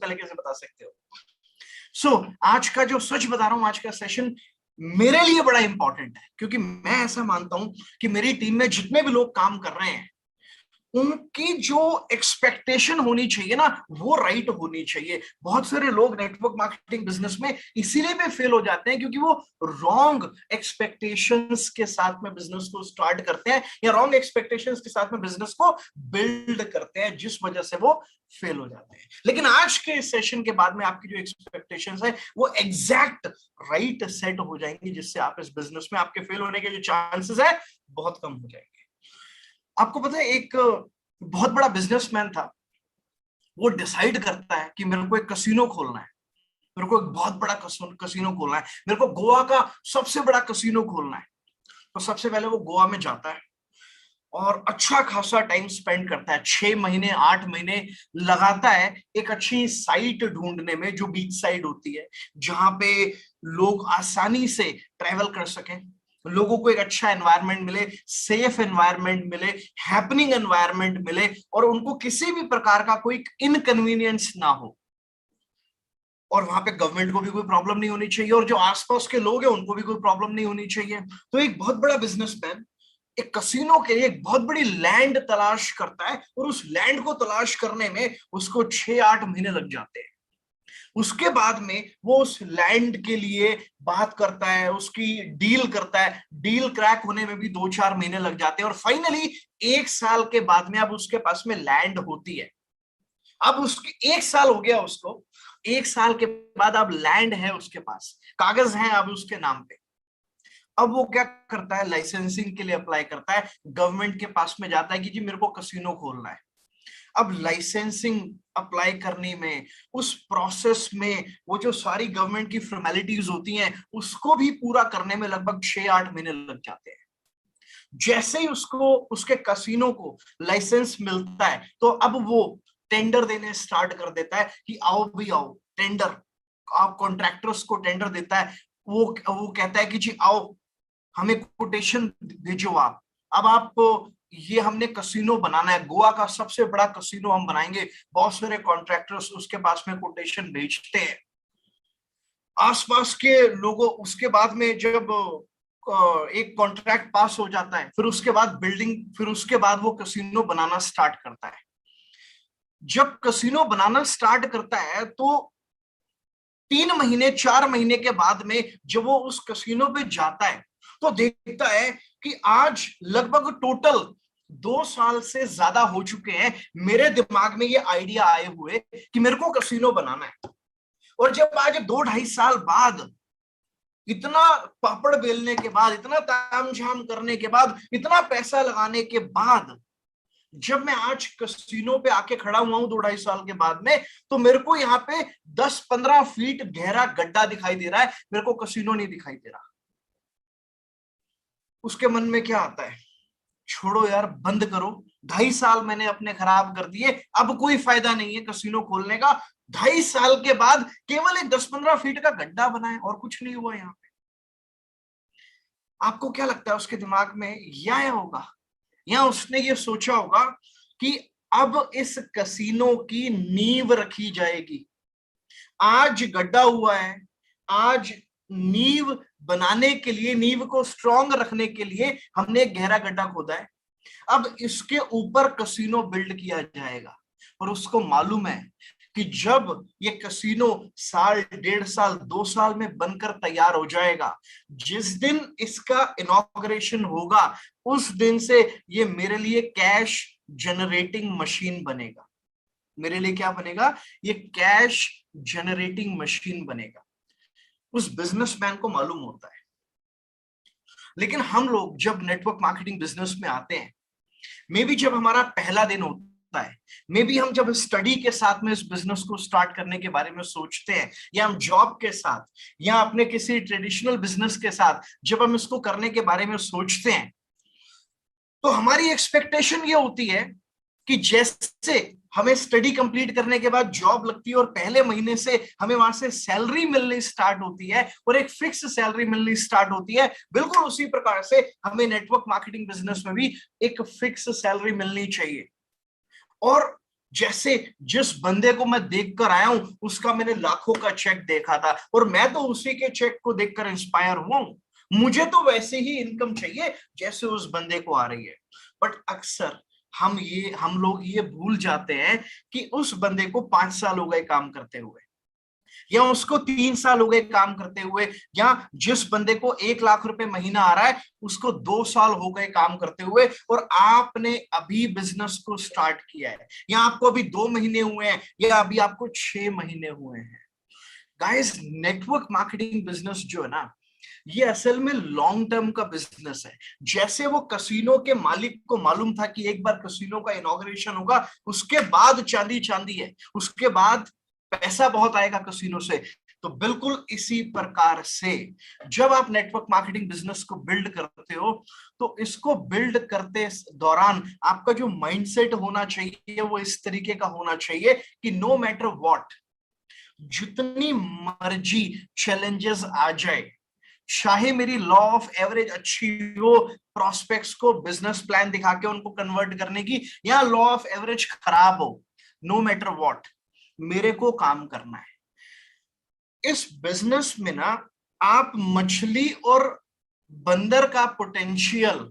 पहले कैसे बता सकते हो? आज का जो सच बता रहा हूं, आज का सेशन मेरे लिए बड़ा इंपॉर्टेंट है, क्योंकि मैं ऐसा मानता हूं कि मेरी टीम में जितने भी लोग काम कर रहे हैं उनकी जो एक्सपेक्टेशन होनी चाहिए ना, वो राइट होनी चाहिए। बहुत सारे लोग नेटवर्क मार्केटिंग बिजनेस में इसीलिए भी फेल हो जाते हैं क्योंकि वो रॉन्ग एक्सपेक्टेशंस के साथ में बिजनेस को स्टार्ट करते हैं या रॉन्ग एक्सपेक्टेशंस के साथ में बिजनेस को बिल्ड करते हैं, जिस वजह से वो फेल हो जाते हैं। लेकिन आज के सेशन के बाद में आपकी जो एक्सपेक्टेशंस है वो एग्जैक्ट राइट सेट हो जाएंगी, जिससे आप इस बिजनेस में आपके फेल होने के जो चांसेस है बहुत कम हो जाएंगे। आपको पता है, एक बहुत बड़ा बिजनेसमैन था, वो डिसाइड करता है कि मेरे को एक कसिनो खोलना है, मेरे को एक बहुत बड़ा कसिनो खोलना है, मेरे को गोवा का सबसे बड़ा कसिनो खोलना है। तो सबसे पहले वो गोवा में जाता है और अच्छा खासा टाइम स्पेंड करता है, 6 महीने 8 महीने लगाता है एक अच्छी साइट ढूंढने में जो बीच साइड होती है, जहां पे लोग आसानी से ट्रेवल कर सकें, लोगों को एक अच्छा एनवायरनमेंट मिले, सेफ एनवायरनमेंट मिले, हैपनिंग एनवायरनमेंट मिले, और उनको किसी भी प्रकार का कोई इनकन्वीनियंस ना हो, और वहां पे गवर्नमेंट को भी कोई प्रॉब्लम नहीं होनी चाहिए, और जो आसपास के लोग हैं उनको भी कोई प्रॉब्लम नहीं होनी चाहिए। तो एक बहुत बड़ा बिजनेसमैन एक कसिनो के लिए एक बहुत बड़ी लैंड तलाश करता है, और उस लैंड को तलाश करने में उसको 6-8 महीने लग जाते हैं। उसके बाद में वो उस लैंड के लिए बात करता है, उसकी डील करता है, डील क्रैक होने में भी 2-4 महीने लग जाते हैं, और फाइनली 1 साल के बाद में अब उसके पास में लैंड होती है। अब उसके 1 साल हो गया उसको, 1 साल के बाद अब लैंड है उसके पास, कागज है अब उसके नाम पे। अब वो क्या करता है, लाइसेंसिंग के लिए अप्लाई करता है, गवर्नमेंट के पास में जाता है कि जी मेरे को कसिनो खोलना है। अब लाइसेंसिंग अप्लाई करने में, उस प्रोसेस में, वो जो सारी गवर्नमेंट की फॉर्मेलिटीज होती हैं उसको भी पूरा करने में लगभग 6-8 महीने लग जाते हैं। जैसे ही उसको उसके कसिनो को लाइसेंस मिलता है तो अब वो टेंडर देने स्टार्ट कर देता है कि आओ भी आओ टेंडर, आप कॉन्ट्रैक्टर्स को टेंडर देता है। वो कहता है कि जी आओ हमें कोटेशन भेजो आप। अब आप, ये हमने कसिनो बनाना है, गोवा का सबसे बड़ा कसिनो हम बनाएंगे। बहुत सारे कॉन्ट्रैक्टर्स उसके पास में कोटेशन भेजते हैं, आसपास के लोगों। उसके बाद में जब एक कॉन्ट्रैक्ट पास हो जाता है, फिर उसके बाद बिल्डिंग, फिर उसके बाद वो कसिनो बनाना स्टार्ट करता है। जब कसिनो बनाना स्टार्ट करता है तो 3 महीने 4 महीने के बाद में जब वो उस कसिनो पे जाता है तो देखता है कि आज लगभग टोटल 2 साल से ज्यादा हो चुके हैं मेरे दिमाग में ये आइडिया आए हुए कि मेरे को कसिनो बनाना है। और जब आज 2-2.5 साल बाद, इतना पापड़ बेलने के बाद, इतना तामझाम करने के बाद, इतना पैसा लगाने के बाद, जब मैं आज कसिनो पे आके खड़ा हुआ हूं 2-2.5 साल के बाद में, तो मेरे को यहाँ पे 10-15 फीट गहरा गड्ढा दिखाई दे रहा है, मेरे को कसिनो नहीं दिखाई दे रहा। उसके मन में क्या आता है, छोड़ो यार, बंद करो, 2.5 साल मैंने अपने खराब कर दिए, अब कोई फायदा नहीं है कसिनो खोलने का। 2.5 साल के बाद केवल एक 10-15 फीट का गड्ढा बनाए और कुछ नहीं हुआ यहाँ पे। आपको क्या लगता है उसके दिमाग में यह आया होगा, या उसने ये सोचा होगा कि अब इस कसिनो की नींव रखी जाएगी, आज गड्ढा हुआ है, आज नींव बनाने के लिए, नींव को स्ट्रांग रखने के लिए हमने एक गहरा गड्ढा खोदा है, अब इसके ऊपर कसिनो बिल्ड किया जाएगा। और उसको मालूम है कि जब ये कसिनो 1.5 साल 2 साल में बनकर तैयार हो जाएगा, जिस दिन इसका इनॉग्रेशन होगा उस दिन से ये मेरे लिए कैश जनरेटिंग मशीन बनेगा। मेरे लिए क्या बनेगा, ये कैश जनरेटिंग मशीन बनेगा। उस बिजनेसमैन को मालूम होता है। लेकिन हम लोग जब नेटवर्क मार्केटिंग बिजनेस में आते हैं, मे बी जब हमारा पहला दिन होता है, मे बी हम जब स्टडी के साथ में इस बिजनेस को स्टार्ट करने के बारे में सोचते हैं, या हम जॉब के साथ या अपने किसी ट्रेडिशनल बिजनेस के साथ जब हम इसको करने के बारे में सोचते हैं, तो हमारी एक्सपेक्टेशन ये होती है कि जैसे हमें स्टडी कंप्लीट करने के बाद जॉब लगती है और पहले महीने से हमें वहां से सैलरी मिलनी स्टार्ट होती है और एक फिक्स सैलरी मिलनी स्टार्ट होती है, बिल्कुल उसी प्रकार से हमें नेटवर्क मार्केटिंग बिजनेस में भी एक फिक्स सैलरी मिलनी चाहिए। और जैसे जिस बंदे को मैं देखकर आया हूं उसका मैंने लाखों का चेक देखा था और मैं तो उसी के चेक को देखकर इंस्पायर हुआ हूं। मुझे तो वैसे ही इनकम चाहिए जैसे उस बंदे को आ रही है। बट अक्सर हम लोग ये भूल जाते हैं कि उस बंदे को 5 साल हो गए काम करते हुए, या उसको 3 साल हो गए काम करते हुए, या जिस बंदे को 1 लाख रुपए महीना आ रहा है उसको 2 साल हो गए काम करते हुए, और आपने अभी बिजनेस को स्टार्ट किया है, या आपको अभी 2 महीने हुए हैं, या अभी आपको 6 महीने हुए हैं। गाइस, नेटवर्क मार्केटिंग बिजनेस जो है ना, ये असल में लॉन्ग टर्म का बिजनेस है। जैसे वो कसिनो के मालिक को मालूम था कि एक बार कसिनो का इनॉग्रेशन होगा, उसके बाद चांदी चांदी है, उसके बाद पैसा बहुत आएगा कसिनो से, तो बिल्कुल इसी प्रकार से जब आप नेटवर्क मार्केटिंग बिजनेस को बिल्ड करते हो, तो इसको बिल्ड करते दौरान आपका जो माइंडसेट होना चाहिए वो इस तरीके का होना चाहिए कि नो मैटर व्हाट, जितनी मर्जी चैलेंजेस आ जाए, चाहे मेरी लॉ ऑफ एवरेज अच्छी हो प्रोस्पेक्ट्स को बिजनेस प्लान दिखा के उनको कन्वर्ट करने की, या लॉ ऑफ एवरेज खराब हो, नो मैटर व्हाट, मेरे को काम करना है। इस बिजनेस में ना आप मछली और बंदर का पोटेंशियल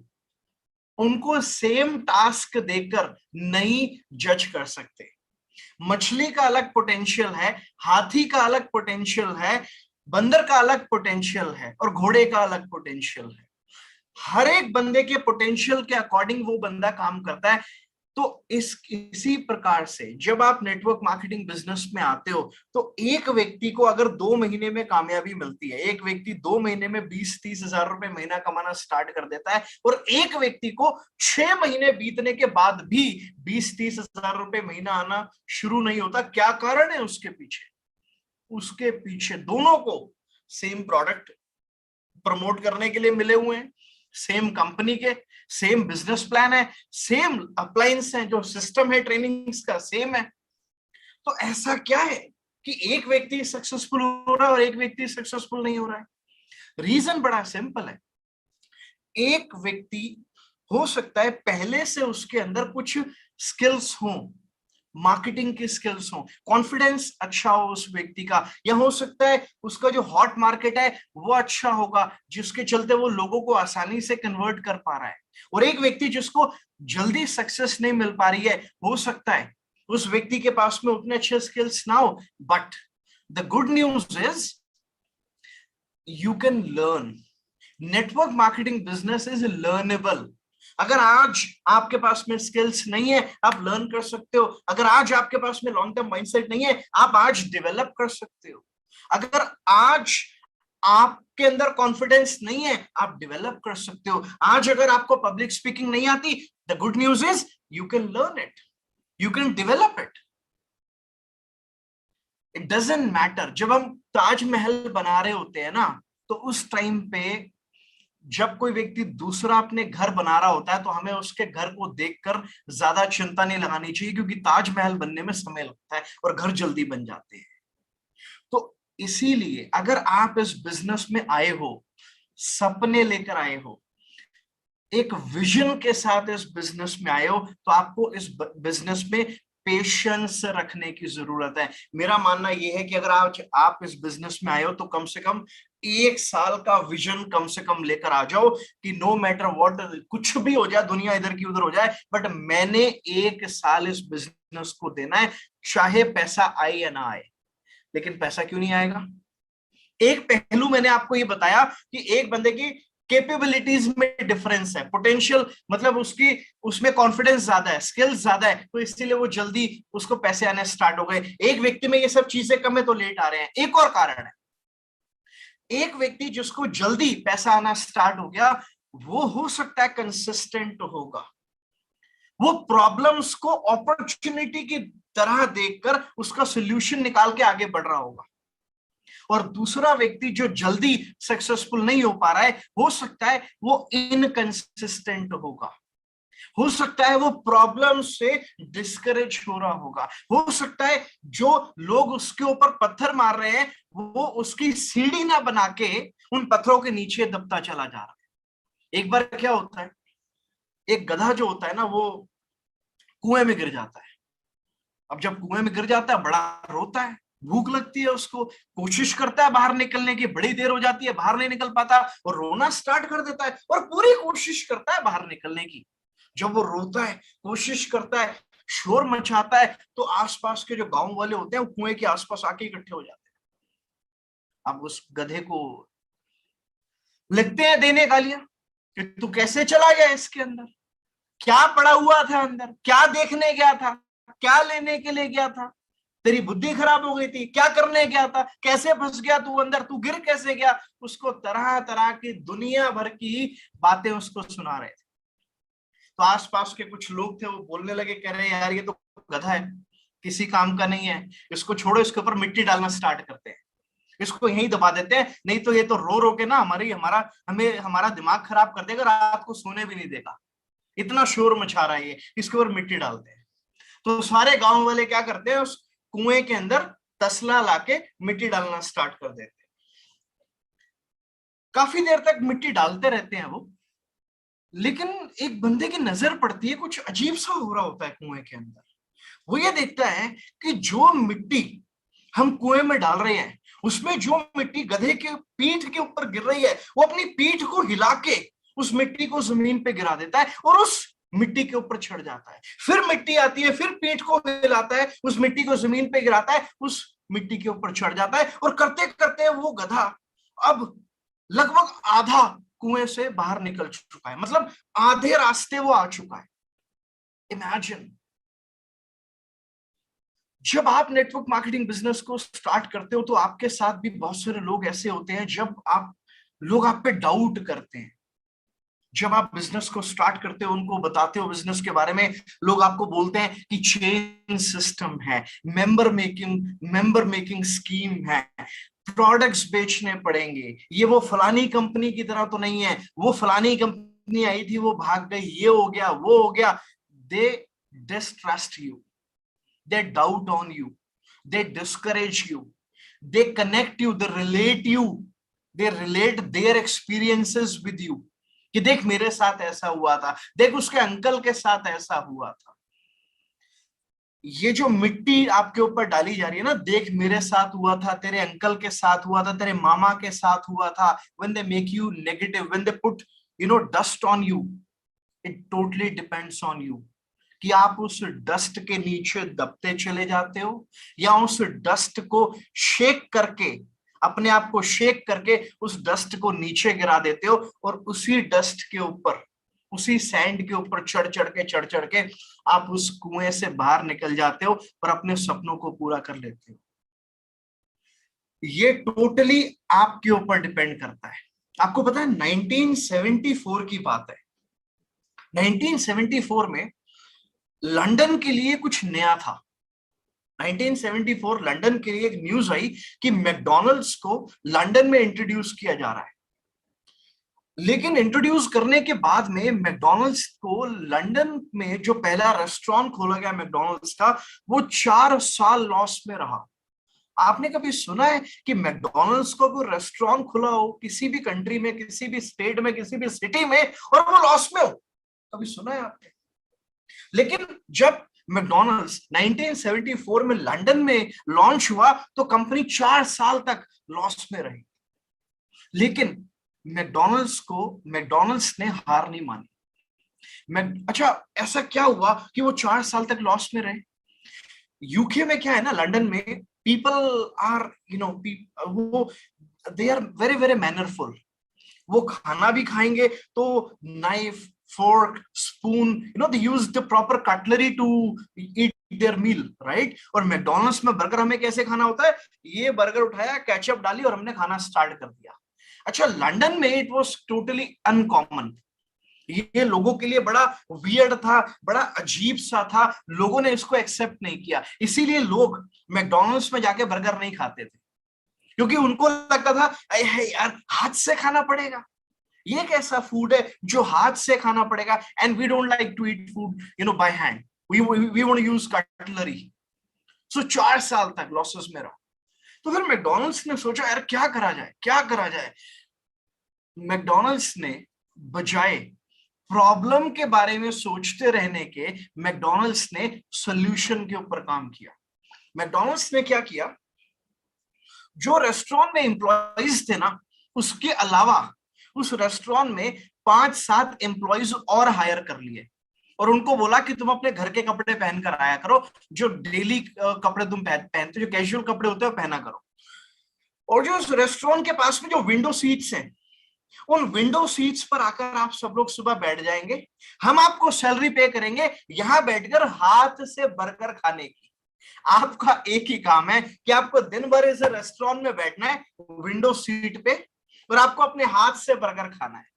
उनको सेम टास्क देकर नहीं जज कर सकते। मछली का अलग पोटेंशियल है, हाथी का अलग पोटेंशियल है, बंदर का अलग पोटेंशियल है, और घोड़े का अलग पोटेंशियल है। हर एक बंदे के पोटेंशियल के अकॉर्डिंग वो बंदा काम करता है। तो इसी प्रकार से जब आप नेटवर्क मार्केटिंग बिजनेस में आते हो, तो एक व्यक्ति को अगर 2 महीने में कामयाबी मिलती है, एक व्यक्ति 2 महीने में 20-30 हजार रुपए महीना कमाना स्टार्ट कर देता है, और एक व्यक्ति को 6 महीने बीतने के बाद भी 20-30 हजार रुपए महीना आना शुरू नहीं होता। क्या कारण है उसके पीछे? उसके पीछे दोनों को सेम प्रोडक्ट प्रमोट करने के लिए मिले हुए हैं, सेम कंपनी के सेम बिजनेस प्लान है, सेम अप्लायंस है, जो सिस्टम है ट्रेनिंग्स का सेम है। तो ऐसा क्या है कि एक व्यक्ति सक्सेसफुल हो रहा है और एक व्यक्ति सक्सेसफुल नहीं हो रहा है? रीजन बड़ा सिंपल है। एक व्यक्ति हो सकता है पहले से उसके अंदर कुछ स्किल्स हो, मार्केटिंग की स्किल्स हो, कॉन्फिडेंस अच्छा हो उस व्यक्ति का, या हो सकता है उसका जो हॉट मार्केट है वो अच्छा होगा जिसके चलते वो लोगों को आसानी से कन्वर्ट कर पा रहा है। और एक व्यक्ति जिसको जल्दी सक्सेस नहीं मिल पा रही है, हो सकता है उस व्यक्ति के पास में उतने अच्छे स्किल्स ना हो, but the good news is you can learn. Network marketing business is learnable. अगर आज आपके पास में स्किल्स नहीं है, आप लर्न कर सकते हो। अगर आज आपके पास में लॉन्ग टर्म माइंडसेट नहीं है, आप आज डेवलप कर सकते हो। अगर आज आपके अंदर कॉन्फिडेंस नहीं है, आप डेवलप कर सकते हो। आज अगर आपको पब्लिक स्पीकिंग नहीं आती, the good news is you can learn it, you can develop it. It doesn't matter. जब हम ताजमहल बना रहे होते हैं ना, तो उस टाइम पे जब कोई व्यक्ति दूसरा अपने घर बना रहा होता है, तो हमें उसके घर को देखकर ज्यादा चिंता नहीं लगानी चाहिए, क्योंकि ताजमहल बनने में समय लगता है और घर जल्दी बन जाते हैं। तो इसीलिए अगर आप इस बिजनेस में आए हो, सपने लेकर आए हो, एक विजन के साथ इस बिजनेस में आए हो, तो आपको इस बिजनेस में पेशेंस रखने की जरूरत है। मेरा मानना यह है कि अगर आज आप इस बिजनेस में आए हो, तो कम से कम 1 साल का विजन कम से कम लेकर आ जाओ कि नो मैटर व्हाट, कुछ भी हो जाए, दुनिया इधर की उधर हो जाए, बट मैंने 1 साल इस बिजनेस को देना है, चाहे पैसा आए या ना आए। लेकिन पैसा क्यों नहीं आएगा? एक पहलू मैंने आपको ये बताया कि एक बंदे की कैपेबिलिटीज में डिफरेंस है, पोटेंशियल मतलब उसकी उसमें कॉन्फिडेंस ज्यादा है, स्किल्स ज्यादा है, तो इसीलिए वो जल्दी उसको पैसे आने स्टार्ट हो गए। एक व्यक्ति में ये सब चीजें कम है तो लेट आ रहे हैं। एक और कारण है, एक व्यक्ति जिसको जल्दी पैसा आना स्टार्ट हो गया, वो हो सकता है कंसिस्टेंट होगा, वो प्रॉब्लम्स को अपॉर्चुनिटी की तरह देखकर उसका सोल्यूशन निकाल के आगे बढ़ रहा होगा। और दूसरा व्यक्ति जो जल्दी सक्सेसफुल नहीं हो पा रहा है, हो सकता है वो इनकंसिस्टेंट होगा, हो सकता है वो प्रॉब्लम से डिस्करेज हो रहा होगा, हो सकता है जो लोग उसके ऊपर पत्थर मार रहे हैं वो उसकी सीढ़ी ना बना के उन पत्थरों के नीचे दबता चला जा रहा है। एक बार क्या होता है, एक गधा जो होता है ना, वो कुएं में गिर जाता है, अब जब कुएं में गिर जाता है, बड़ा रोता है, भूख लगती है उसको, कोशिश करता है बाहर निकलने की, बड़ी देर हो जाती है, बाहर नहीं निकल पाता और रोना स्टार्ट कर देता है और पूरी कोशिश करता है बाहर निकलने की। जब वो रोता है, कोशिश करता है, शोर मचाता है, तो आसपास के जो गांव वाले होते हैं वो कुएं के आसपास आके इकट्ठे हो जाते हैं। अब उस गधे को लिखते हैं देने गालियां कि तू कैसे चला गया इसके अंदर, क्या पड़ा हुआ था अंदर, क्या देखने गया था, क्या लेने के लिए गया था, तेरी बुद्धि खराब हो गई थी, क्या करने गया था, कैसे फंस गया तू अंदर, तू गिर कैसे गया। उसको तरह तरह की दुनिया भर की बातें उसको सुना रहे थे। तो आसपास के कुछ लोग थे, वो बोलने लगे, कह रहे यार ये तो गधा है, किसी काम का नहीं है, इसको छोड़ो, इसके ऊपर मिट्टी डालना स्टार्ट करते हैं, इसको यहीं दबा देते हैं, नहीं तो ये तो रो रो के ना हमारा दिमाग खराब कर देगा, रात को सोने भी नहीं देगा, इतना शोर मचा रहा है ये, इसके ऊपर मिट्टी डालते हैं। तो सारे गांव वाले क्या करते हैं, उस कुएं के अंदर तसला लाके मिट्टी डालना स्टार्ट कर देते हैं। काफी देर तक मिट्टी डालते रहते हैं वो, लेकिन एक बंदे की नजर पड़ती है, कुछ अजीब सा हो रहा होता है कुएं के अंदर। वो ये देखता है कि जो मिट्टी हम कुएं में डाल रहे हैं, उसमें जो मिट्टी गधे के पीठ के ऊपर गिर रही है, वो अपनी पीठ को हिला के उस मिट्टी को जमीन पे गिरा देता है और उस मिट्टी के ऊपर चढ़ जाता है। फिर मिट्टी आती है, फिर पीठ को हिलाता है, उस मिट्टी को जमीन पे गिराता है, उस मिट्टी के ऊपर चढ़ जाता है, और करते करते वो गधा अब लगभग आधा कुएं से बाहर निकल चुका है, मतलब आधे रास्ते वो आ चुका है। इमेजिन, जब आप नेटवर्क मार्केटिंग बिजनेस को स्टार्ट करते हो तो आपके साथ भी बहुत सारे लोग ऐसे होते हैं, लोग आप पे डाउट करते हैं। जब आप बिजनेस को स्टार्ट करते हो, उनको बताते हो बिजनेस के बारे में, लोग आपको बोलते हैं कि चेन सिस्टम है, मेंबर मेकिंग स्कीम है, प्रोडक्ट्स बेचने पड़ेंगे, ये वो फलानी कंपनी की तरह तो नहीं है, वो फलानी कंपनी आई थी वो भाग गई, ये हो गया वो हो गया। They distrust you, they doubt on you, they discourage you, they connect you, they relate their experiences with you, कि देख मेरे साथ ऐसा हुआ था, देख उसके अंकल के साथ ऐसा हुआ था। ये जो मिट्टी आपके ऊपर डाली जा रही है ना, देख मेरे साथ हुआ था, तेरे अंकल के साथ हुआ था, तेरे मामा के साथ हुआ था, when they make you negative, when they put dust on you, it totally depends on you कि आप उस डस्ट के नीचे दबते चले जाते हो या उस डस्ट को शेक करके, अपने आप को शेक करके उस डस्ट को नीचे गिरा देते हो और उसी डस्ट के ऊपर, उसी सैंड के ऊपर चढ़ चढ़ के आप उस कुएं से बाहर निकल जाते हो और अपने सपनों को पूरा कर लेते हो। ये टोटली आपके ऊपर डिपेंड करता है। आपको पता है 1974 की बात है, 1974 में लंदन के लिए कुछ नया था। 1974 लंदन के लिए एक न्यूज आई कि मैकडॉनल्ड्स को लंदन में इंट्रोड्यूस किया जा रहा है, लेकिन इंट्रोड्यूस करने के बाद में मैकडॉनल्ड्स को लंदन में जो पहला रेस्टोरेंट खोला गया मैकडॉनल्ड्स का, वो 4 साल लॉस में रहा। आपने कभी सुना है कि मैकडॉनल्ड्स को कोई रेस्टोरेंट खुला हो किसी भी कंट्री में, किसी भी स्टेट में, किसी भी सिटी में और वो लॉस में हो? कभी सुना है आपने? लेकिन जब मैकडॉनल्ड्स 1974 में लंदन में लॉन्च हुआ तो कंपनी 4 साल तक लॉस में रही, लेकिन मैकडॉनल्ड्स ने हार नहीं मानी। अच्छा, ऐसा क्या हुआ कि वो 4 साल तक लॉस में रहे? यूके में क्या है ना, लंदन में पीपल आर वो दे आर वेरी वेरी मैनरफुल। वो खाना भी खाएंगे तो knife, fork, spoon, they use the proper cutlery to eat their meal, right? और मैकडॉनल्ड्स में बर्गर हमें कैसे खाना होता है, ये बर्गर उठाया, केचप डाली और हमने खाना स्टार्ट कर दिया। अच्छा, लंदन में इट वाज टोटली अनकॉमन, ये लोगों के लिए बड़ा वियर्ड था, बड़ा अजीब सा था, लोगों ने इसको एक्सेप्ट नहीं किया, इसीलिए लोग मैकडॉनल्ड्स में जाके बर्गर नहीं खाते थे, क्योंकि उनको लगता था यार हाथ से खाना पड़ेगा, ये कैसा फूड है जो हाथ से खाना पड़ेगा, and we don't like to eat food by hand, we want to use cutlery. So 4 साल तक लॉसेस में रहा। तो फिर मैकडॉनल्ड्स ने सोचा यार क्या करा जाए। मैकडॉनल्ड्स ने बजाय प्रॉब्लम के बारे में सोचते रहने के मैकडॉनल्ड्स ने सॉल्यूशन के ऊपर काम किया। मैकडॉनल्ड्स ने क्या किया, जो रेस्टोरेंट में एम्प्लॉइज थे ना, उसके अलावा उस रेस्टोरेंट में 5-7 एम्प्लॉइज और हायर कर लिए और उनको बोला कि तुम अपने घर के कपड़े पहनकर आया करो, जो डेली कपड़े तुम पहनते, जो कैजुअल कपड़े होते हैं पहना करो। और जो उस रेस्टोरेंट के पास में जो विंडो सीट्स हैं, उन विंडो सीट्स पर आकर आप सब लोग सुबह बैठ जाएंगे, हम आपको सैलरी पे करेंगे यहां बैठकर हाथ से बर्गर खाने की। आपका एक ही काम है कि आपको दिन भर इस रेस्टोरेंट में बैठना है विंडो सीट पे और आपको अपने हाथ से बर्गर खाना है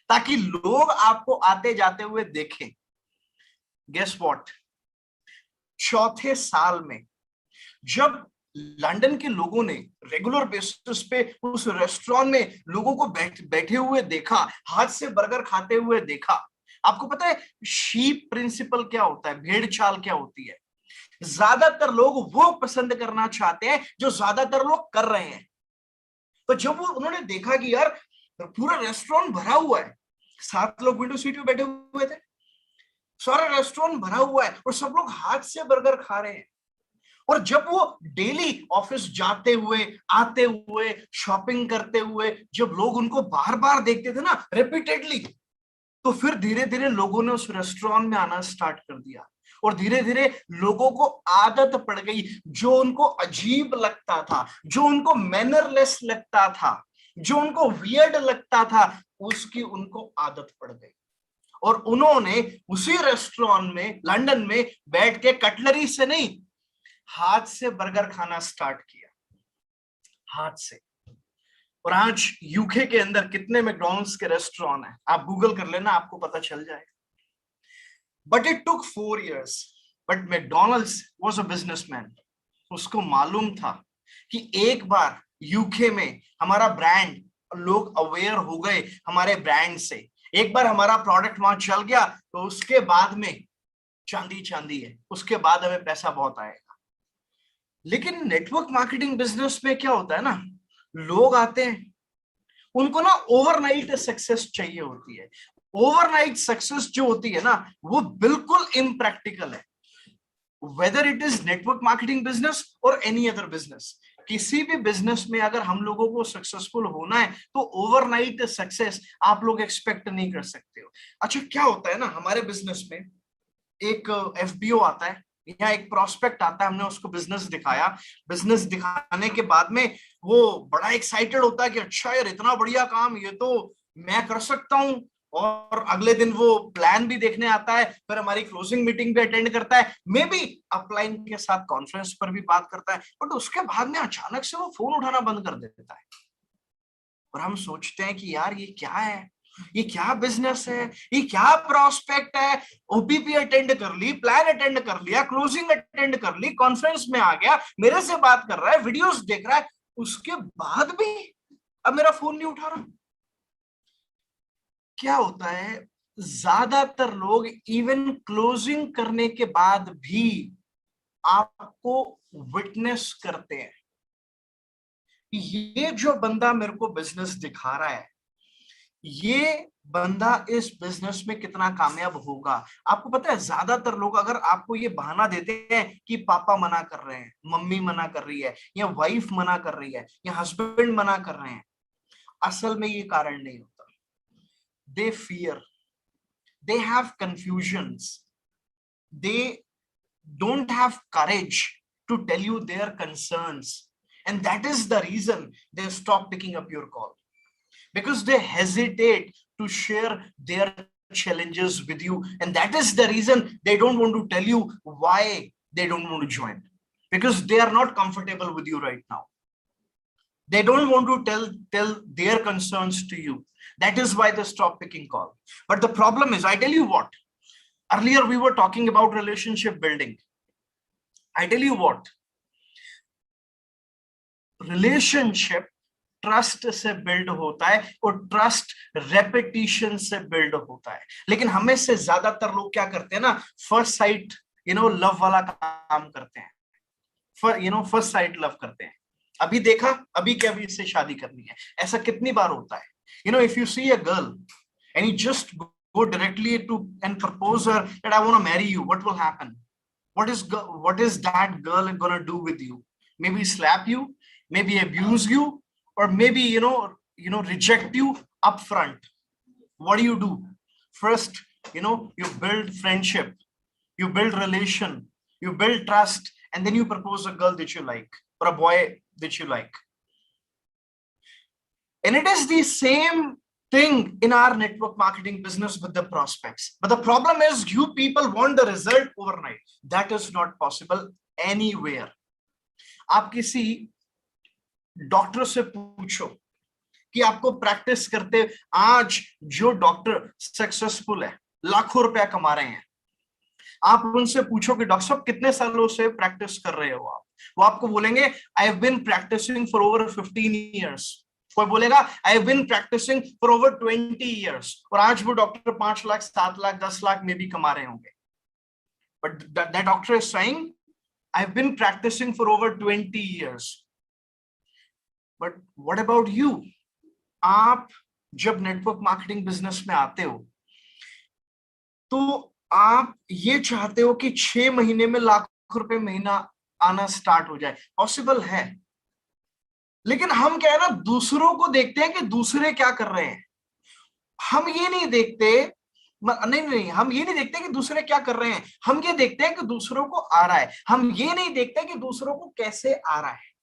ताकि लोग आपको आते जाते हुए देखें। गेस व्हाट, चौथे साल में जब लंदन के लोगों ने रेगुलर बेसिस पे उस रेस्टोरेंट में लोगों को बैठे हुए देखा, हाथ से बर्गर खाते हुए देखा। आपको पता है शीप प्रिंसिपल क्या होता है, भेड़ चाल क्या होती है? ज्यादातर लोग वो पसंद करना चाहते हैं जो ज्यादातर लोग कर रहे हैं। तो जब वो उन्होंने देखा कि यार पूरा रेस्टोरेंट भरा हुआ है, 7 लोग विंडो सीट पे बैठे हुए थे, सारा रेस्टोरेंट भरा हुआ है और सब लोग हाथ से बर्गर खा रहे हैं। और जब वो डेली ऑफिस जाते हुए, आते हुए, शॉपिंग करते हुए, जब लोग उनको बार बार देखते थे ना, रिपीटेडली, तो फिर धीरे धीरे लोगों ने उस रेस्टोरेंट में आना स्टार्ट कर दिया और धीरे धीरे लोगों को आदत पड़ गई। जो उनको अजीब लगता था, जो उनको मैनरलेस लगता था, जो उनको वियर्ड लगता था, उसकी उनको आदत पड़ गई और उन्होंने उसी रेस्टोरेंट में लंदन में बैठ के कटलरी से नहीं, हाथ से बर्गर खाना स्टार्ट किया, हाथ से। और आज यूके के अंदर कितने मैकडॉनल्ड्स के रेस्टोरेंट हैं, आप गूगल कर लेना, आपको पता चल जाएगा। But it took 4 years, but McDonald's was a businessman. उसको मालूम था कि एक बार यूके में हमारा ब्रांड, लोग अवेयर हो गए हमारे ब्रांड से, एक बार हमारा प्रोडक्ट वहां चल गया तो उसके बाद में चांदी चांदी है, उसके बाद हमें पैसा बहुत आएगा। लेकिन नेटवर्क मार्केटिंग बिजनेस में क्या होता है ना, लोग आते हैं, उनको ना ओवरनाइट सक्सेस चाहिए होती है। ओवरनाइट सक्सेस जो होती है ना, वो बिल्कुल इम्प्रैक्टिकल है। Whether it is network marketing business और एनी अदर बिजनेस, किसी भी बिजनेस में अगर हम लोगों को सक्सेसफुल होना है तो ओवरनाइट सक्सेस आप लोग एक्सपेक्ट नहीं कर सकते हो। अच्छा, क्या होता है ना, हमारे बिजनेस में एक एफबीओ आता है या एक प्रोस्पेक्ट आता है, हमने उसको बिजनेस दिखाया, बिजनेस दिखाने के बाद में वो बड़ा एक्साइटेड होता है कि अच्छा यार इतना बढ़िया काम, ये तो मैं कर सकता हूँ। और अगले दिन वो प्लान भी देखने आता है, फिर हमारी क्लोजिंग मीटिंग भी अटेंड करता है, मे बी अपलाइन के साथ कॉन्फ्रेंस पर भी बात करता है, बट उसके बाद में अचानक से वो फोन उठाना बंद कर देता है और हम सोचते हैं कि यार ये क्या है, ये क्या बिजनेस है, ये क्या प्रोस्पेक्ट है। ओपीपी अटेंड कर ली, प्लान अटेंड कर लिया, क्लोजिंग अटेंड कर ली, कॉन्फ्रेंस में आ गया, मेरे से बात कर रहा है, वीडियोस देख रहा है, उसके बाद भी अब मेरा फोन नहीं उठा रहा। क्या होता है, ज्यादातर लोग इवन क्लोजिंग करने के बाद भी आपको विटनेस करते हैं, ये जो बंदा मेरे को बिजनेस दिखा रहा है, ये बंदा इस बिजनेस में कितना कामयाब होगा। आपको पता है ज्यादातर लोग अगर आपको ये बहाना देते हैं कि पापा मना कर रहे हैं, मम्मी मना कर रही है, या वाइफ मना कर रही है, या हस्बैंड मना कर रहे हैं, असल में ये कारण नहीं होता। दे fear, they have confusions, they don't have courage to tell you their concerns, and that is the reason they stop picking up your call, because they hesitate to share their challenges with you, and that is the reason they don't want to tell you why they don't want to join, because they are not comfortable with you right now. They don't want to tell their concerns to you. That is why they stop picking call. But the problem is, I tell you what, earlier we were talking about relationship building. I tell you what, relationship trust से build होता है और trust repetition से build होता है। लेकिन हमें से ज्यादातर लोग क्या करते हैं ना, फर्स्ट साइट लव वाला काम करते हैं, फर्स्ट साइट लव करते हैं, अभी देखा अभी क्या, अभी इससे शादी करनी है। ऐसा कितनी बार होता है, if you see a girl and you just go directly to and propose her that I want to marry you, what will happen? What is that girl gonna do with you? Maybe slap you, maybe abuse you, or maybe reject you upfront. What do? First, you build friendship, you build relation, you build trust, and then you propose a girl that you like or a boy that you like. And it is the same thing in our network marketing business with the prospects. But the problem is you people want the result overnight. That is not possible anywhere. आप किसी doctor से पूछो कि आपको practice करते आज जो doctor successful है, लाखों रुपया कमा रहे हैं, आप उनसे पूछो कि डॉक्टर साहब कितने सालों से प्रैक्टिस कर रहे हो आप, वो आपको बोलेंगे I have been practising for over 15 years. कोई बोलेगा I have been practising for over 20 years, और आज वो डॉक्टर 5 लाख 7 लाख 10 लाख में भी कमा रहे होंगे। But that doctor is saying I have been practising for over 20 years. But what about you? आप जब नेटवर्क मार्केटिंग बिजनेस में आते हो तो आप ये चाहते हो कि 6 महीने में लाखों रुपए महीना आना स्टार्ट हो जाए। पॉसिबल है, लेकिन हम क्या है ना, दूसरों को देखते हैं कि दूसरे क्या कर रहे हैं। हम ये नहीं देखते, नहीं हम ये नहीं देखते कि दूसरे क्या कर रहे हैं, हम ये देखते हैं कि दूसरों को आ रहा है। हम ये नहीं देखते कि दूसरों को कैसे आ रहा है।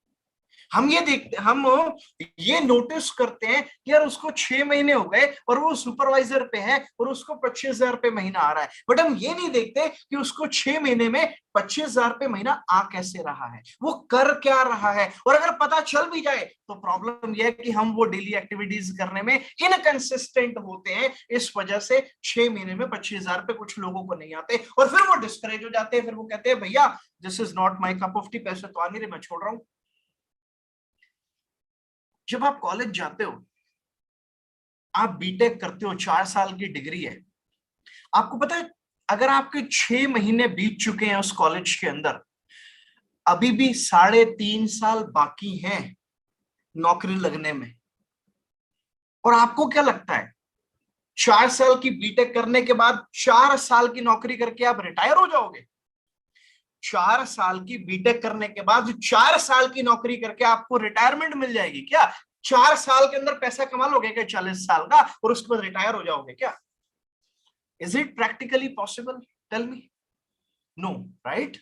हम ये नोटिस करते हैं कि यार उसको 6 महीने हो गए और वो सुपरवाइजर पे है और उसको 25,000 रुपए महीना आ रहा है। बट हम ये नहीं देखते कि उसको 6 महीने में 25,000 रुपए महीना आ कैसे रहा है, वो कर क्या रहा है। और अगर पता चल भी जाए तो प्रॉब्लम यह है कि हम वो डेली एक्टिविटीज करने में इनकंसिस्टेंट होते हैं। इस वजह से 6 महीने में 25,000 रुपए कुछ लोगों को नहीं आते और फिर वो डिस्करेज हो जाते हैं। फिर वो कहते हैं भैया this is not my cup of T, पैसे तो आ नहीं रहे, मैं छोड़ रहा हूं। जब आप कॉलेज जाते हो, आप बीटेक करते हो, 4 साल की डिग्री है, आपको पता है अगर आपके 6 महीने बीत चुके हैं उस कॉलेज के अंदर, अभी भी 3.5 साल बाकी हैं नौकरी लगने में। और आपको क्या लगता है 4 साल की बीटेक करने के बाद 4 साल की नौकरी करके आप रिटायर हो जाओगे? 4 साल की बीटेक करने के बाद 4 साल की नौकरी करके आपको रिटायरमेंट मिल जाएगी क्या? 4 साल के अंदर पैसा कमा लोगे क्या 40 साल का, और उसके बाद रिटायर हो जाओगे क्या? Is it practically possible? Tell me. No, right?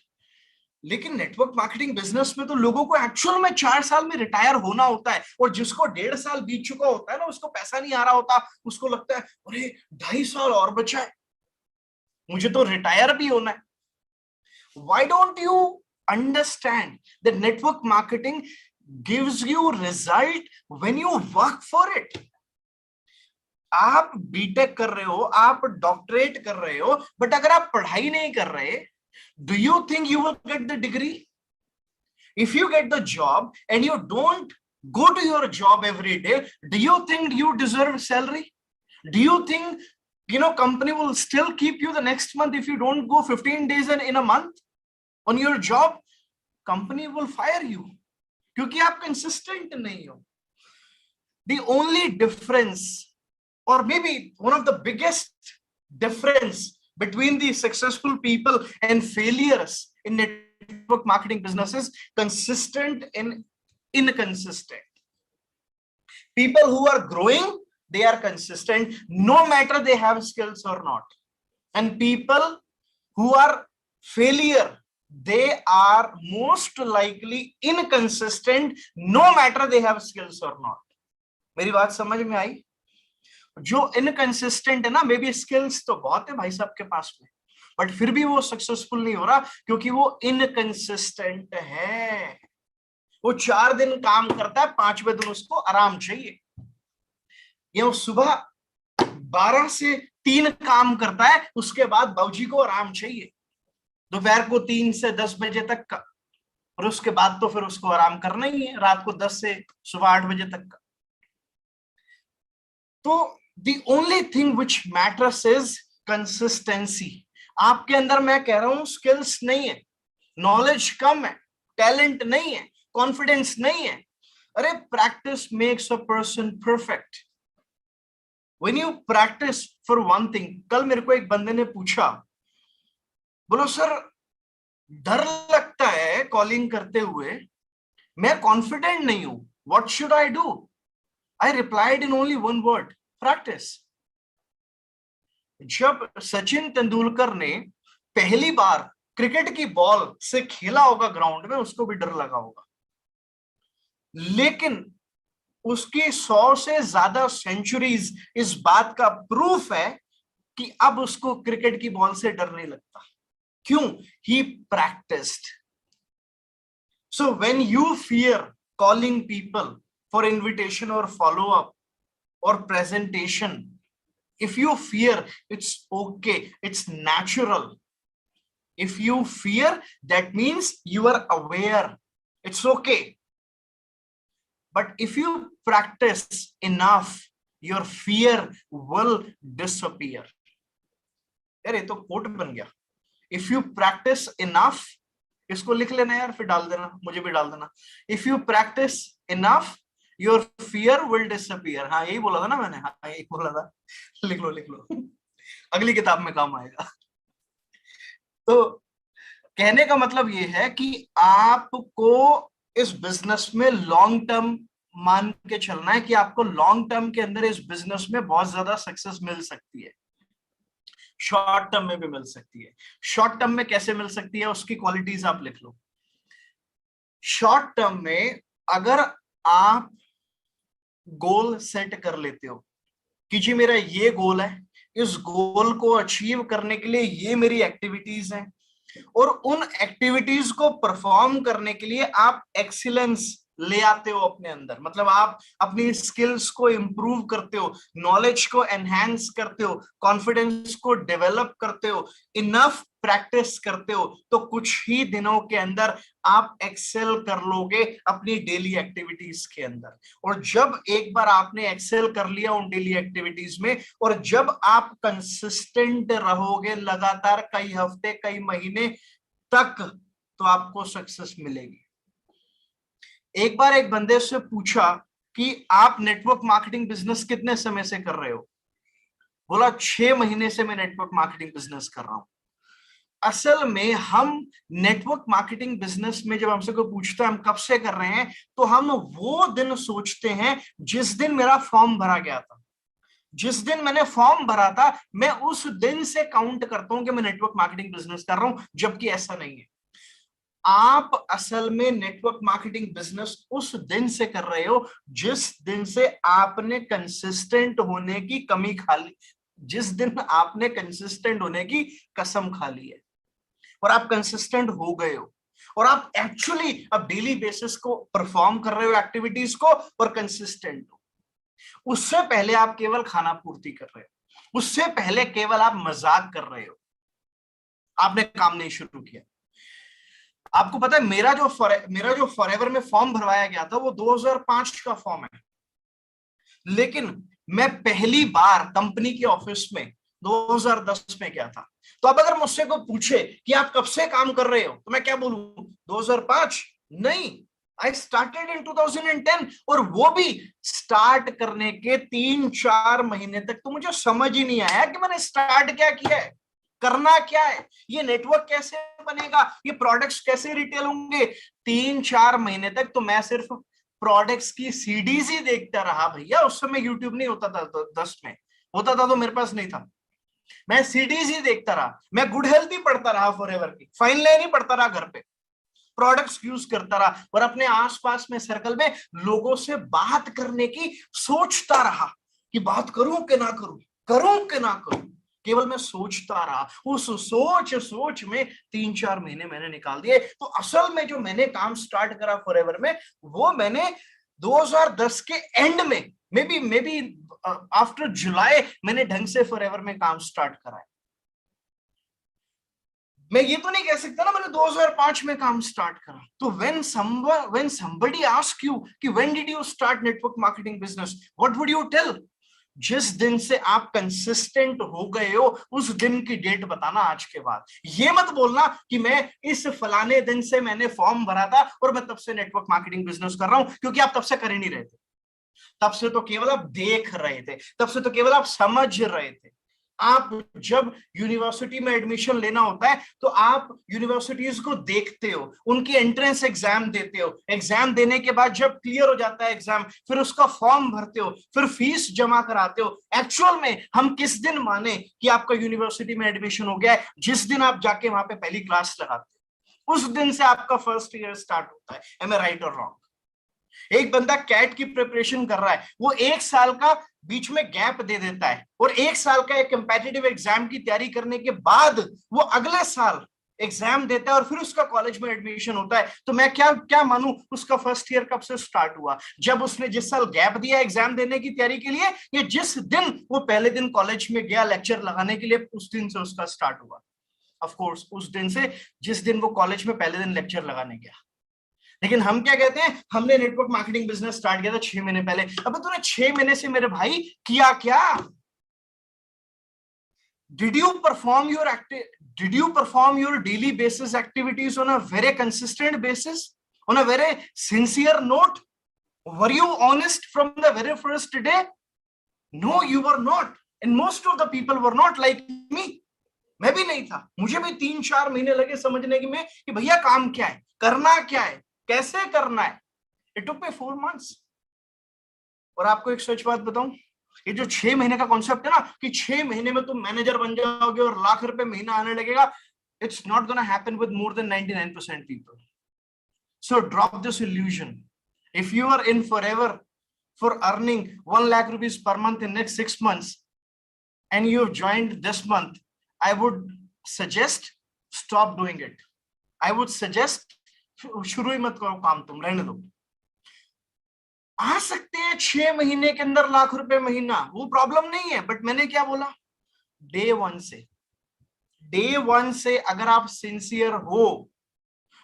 लेकिन नेटवर्क मार्केटिंग बिजनेस में तो लोगों को एक्चुअल में 4 साल में रिटायर होना होता है, और जिसको 1.5 साल बीत चुका होता है ना, उसको पैसा नहीं आ रहा होता, उसको लगता है अरे 2.5 साल और बचा है, मुझे तो रिटायर भी होना है। Why don't you understand that network marketing gives you result when you work for it? आप बीटेक कर रहे हो, आप डॉक्टरेट कर रहे हो, बट अगर आप पढ़ाई नहीं कर रहे, do you think you will get the degree? If you get the job and you don't go to your job every day, do you think you deserve salary? Do you think company will still keep you the next month if you don't go 15 days in a month on your job? Company will fire you क्योंकि आप consistent नहीं हो. The only difference, or maybe one of the biggest difference between the successful people and failures in network marketing business is consistent and inconsistent. People who are growing, they are consistent no matter they have skills or not, and people who are failure, they are most likely inconsistent no matter they have skills or not. मेरी बात समझ में आई? जो inconsistent है ना, may be skills तो बहुत है भाई साहब के पास में, बट फिर भी वो सक्सेसफुल नहीं हो रहा क्योंकि वो इनकंसिस्टेंट है। वो 4 दिन काम करता है, 5वें दिन उसको आराम चाहिए। ये वो सुबह 12 से 3 काम करता है, उसके बाद बाबूजी को आराम चाहिए। दोपहर को 3 से 10 बजे तक का, और उसके बाद तो फिर उसको आराम करना ही है, रात को 10 से सुबह 8 बजे तक का। तो the only thing which matters is consistency. आपके अंदर मैं कह रहा हूं स्किल्स नहीं है, नॉलेज कम है, टैलेंट नहीं है, कॉन्फिडेंस नहीं है। अरे practice makes a person perfect. When you practice for one thing, कल मेरे को एक बंदे ने पूछा, बोलो सर डर लगता है कॉलिंग करते हुए, मैं कॉन्फिडेंट नहीं हूं, what should I do? I replied in only one word, practice. जब सचिन तेंदुलकर ने पहली बार क्रिकेट की बॉल से खेला होगा ग्राउंड में, उसको भी डर लगा होगा, लेकिन उसकी 100 से ज्यादा सेंचुरीज इस बात का प्रूफ है कि अब उसको क्रिकेट की बॉल से डर नहीं लगता। क्यों? He practised. So when you fear calling people for invitation और फॉलो अप और presentation, if you fear, it's okay, it's natural. If you fear, that means you are aware, it's okay. But if you practice enough, your fear will disappear. यार ये तो coat बन गया, if you practice enough, इसको लिख लेना यार, फिर डाल देना, मुझे भी डाल देना, if you practice enough, your fear will disappear। हाँ यही बोला था ना मैंने, हाँ यही बोला था, लिख लो लिख लो, अगली किताब में काम आएगा। तो कहने का मतलब ये है कि आपको इस बिजनेस में लॉन्ग टर्म मान के चलना है, कि आपको लॉन्ग टर्म के अंदर इस बिजनेस में बहुत ज्यादा सक्सेस मिल सकती है, शॉर्ट टर्म में भी मिल सकती है। शॉर्ट टर्म में कैसे मिल सकती है, उसकी क्वालिटीज आप लिख लो। शॉर्ट टर्म में अगर आप गोल सेट कर लेते हो कि जी मेरा ये गोल है, इस गोल को अचीव करने के लिए ये मेरी एक्टिविटीज हैं, और उन एक्टिविटीज को परफॉर्म करने के लिए आप एक्सीलेंस ले आते हो अपने अंदर, मतलब आप अपनी स्किल्स को इंप्रूव करते हो, नॉलेज को एनहांस करते हो, कॉन्फिडेंस को डेवलप करते हो, इनफ प्रैक्टिस करते हो, तो कुछ ही दिनों के अंदर आप एक्सेल कर लोगे अपनी डेली एक्टिविटीज के अंदर। और जब एक बार आपने एक्सेल कर लिया उन डेली एक्टिविटीज में, और जब आप कंसिस्टेंट रहोगे लगातार कई हफ्ते कई महीने तक, तो आपको सक्सेस मिलेगी। एक बार एक बंदे से पूछा कि आप नेटवर्क मार्केटिंग बिजनेस कितने समय से कर रहे हो? बोला 6 महीने से मैं नेटवर्क मार्केटिंग बिजनेस कर रहा हूं। असल में हम नेटवर्क मार्केटिंग बिजनेस में जब हमसे कोई पूछता है हम कब से कर रहे हैं, तो हम वो दिन सोचते हैं जिस दिन मेरा फॉर्म भरा गया था। जिस दिन मैंने फॉर्म भरा था, मैं उस दिन से काउंट करता हूं कि मैं नेटवर्क मार्केटिंग बिजनेस कर रहा हूं, जबकि ऐसा नहीं है। आप असल में नेटवर्क मार्केटिंग बिजनेस उस दिन से कर रहे हो जिस दिन से आपने कंसिस्टेंट होने की कमी खा ली, जिस दिन आपने कंसिस्टेंट होने की कसम खा ली है, और आप कंसिस्टेंट हो गए हो, और आप एक्चुअली अब डेली बेसिस को परफॉर्म कर रहे हो एक्टिविटीज को, और कंसिस्टेंट हो। उससे पहले आप केवल खाना पूर्ति कर रहे हो, उससे पहले केवल आप मजाक कर रहे हो, आपने काम नहीं शुरू किया। आपको पता है मेरा जो फॉरएवर में फॉर्म भरवाया गया था वो 2005 का फॉर्म है, लेकिन मैं पहली बार कंपनी के ऑफिस में 2010 में गया था। तो अब अगर मुझसे कोई पूछे कि आप कब से काम कर रहे हो, तो मैं क्या बोलूं? 2005? नहीं, आई स्टार्टेड इन 2010। और वो भी स्टार्ट करने के 3-4 महीने तक तो मुझे समझ ही नहीं आया कि मैंने स्टार्ट क्या किया है, करना क्या है, ये नेटवर्क कैसे बनेगा, ये प्रोडक्ट्स कैसे रिटेल होंगे। 3-4 महीने तक तो मैं सिर्फ प्रोडक्ट्स की सीडीज ही देखता रहा भैया। उस समय यूट्यूब नहीं होता था, 10 में होता था तो मेरे पास नहीं था। मैं सीडीज ही देखता रहा, मैं गुड हेल्थ ही पढ़ता रहा, फॉरएवर की फाइन लाइन ही पढ़ता रहा, घर पे प्रोडक्ट्स यूज करता रहा, और अपने आसपास में सर्कल में लोगों से बात करने की सोचता रहा कि बात करूं कि ना करूं, करूं कि ना करूं। केवल मैं सोचता रहा, उस सोच में 3-4 महीने मैंने निकाल दिए। तो असल में जो मैंने काम स्टार्ट करा फॉरएवर में, वो मैंने 2010 के एंड में, मे बी आफ्टर जुलाई मैंने ढंग से फॉरएवर में काम स्टार्ट करा है। मैं ये तो नहीं कह सकता ना मैंने 2005 में काम स्टार्ट करा। तो when somebody ask you कि when did you start network marketing business, what would you tell? जिस दिन से आप कंसिस्टेंट हो गए हो उस दिन की डेट बताना आज के बाद। ये मत बोलना कि मैं इस फलाने दिन से मैंने फॉर्म भरा था और मैं तब से नेटवर्क मार्केटिंग बिजनेस कर रहा हूं, क्योंकि आप तब से कर ही नहीं रहे थे। तब से तो केवल आप देख रहे थे, तब से तो केवल आप समझ रहे थे। आप जब यूनिवर्सिटी में एडमिशन लेना होता है तो आप यूनिवर्सिटीज को देखते हो, उनकी एंट्रेंस एग्जाम देते हो, एग्जाम देने के बाद जब क्लियर हो जाता है एग्जाम, फिर उसका फॉर्म भरते हो, फिर फीस जमा कराते हो। एक्चुअल में हम किस दिन माने कि आपका यूनिवर्सिटी में एडमिशन हो गया है? जिस दिन आप जाके वहां पे पहली क्लास लगाते हो, उस दिन से आपका फर्स्ट ईयर स्टार्ट होता है। एम आई राइट और रॉन्ग? एक बंदा कैट की प्रिपरेशन कर रहा है, वो 1 साल का बीच में गैप दे देता है और 1 साल का एक कंपेटिटिव एग्जाम की तैयारी करने के बाद वो अगले साल एग्जाम देता है और फिर उसका कॉलेज में एडमिशन होता है। तो मैं क्या क्या मानूं उसका फर्स्ट ईयर कब से स्टार्ट हुआ? जब उसने जिस साल गैप दिया एग्जाम देने की तैयारी के लिए, या जिस दिन वो पहले दिन कॉलेज में गया लेक्चर लगाने के लिए, उस दिन से उसका स्टार्ट हुआ। ऑफ कोर्स उस दिन से, जिस दिन वो कॉलेज में पहले दिन लेक्चर लगाने गया। लेकिन हम क्या कहते हैं, हमने नेटवर्क मार्केटिंग बिजनेस स्टार्ट किया था 6 महीने पहले। अबे तूने 6 महीने से मेरे भाई किया क्या? Did you perform your daily basis activities on a very consistent basis, on a very sincere note? Were you honest from the very first day? No, you were not, and most of the people were not like me. मैं भी नहीं था, मुझे भी 3-4 महीने लगे समझने की में कि भैया काम क्या है, करना क्या है, कैसे करना है। It took me 4 months. और आपको एक सच बात बताऊं, ये जो 6 महीने का कॉन्सेप्ट है ना कि 6 महीने में तुम मैनेजर बन जाओगे और लाख रुपए महीना आने लगेगा, it's not gonna happen with more than 99% people. So drop this illusion. If you are in forever for earning 1 lakh rupees per month in next 6 months and you have joined this month, I would suggest stop doing it. I would suggest शुरू ही मत करो काम, तुम रहने दो. आ सकते हैं 6 महीने के अंदर लाख रुपए महीना, वो प्रॉब्लम नहीं है. बट मैंने क्या बोला, डे वन से अगर आप सिंसियर हो,